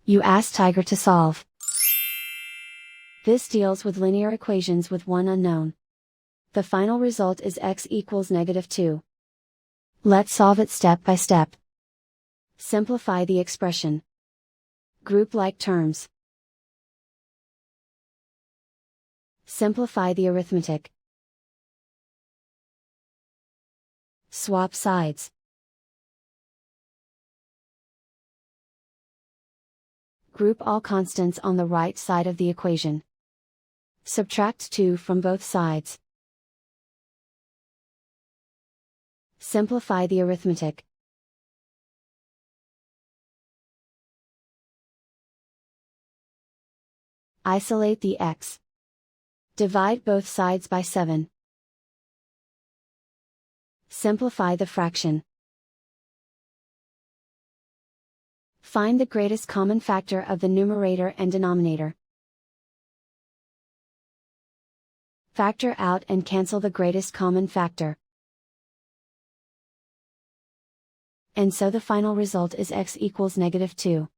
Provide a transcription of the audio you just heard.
You ask Tiger to solve. This deals with linear equations with one unknown. The final result is x equals -2. Let's solve it step by step. Simplify the expression. Group like terms. Simplify the arithmetic. Swap sides. Group all constants on the right side of the equation. Subtract 2 from both sides. Simplify the arithmetic. Isolate the x. Divide both sides by 7. Simplify the fraction. Find the greatest common factor of the numerator and denominator. Factor out and cancel the greatest common factor. And so the final result is x equals -2.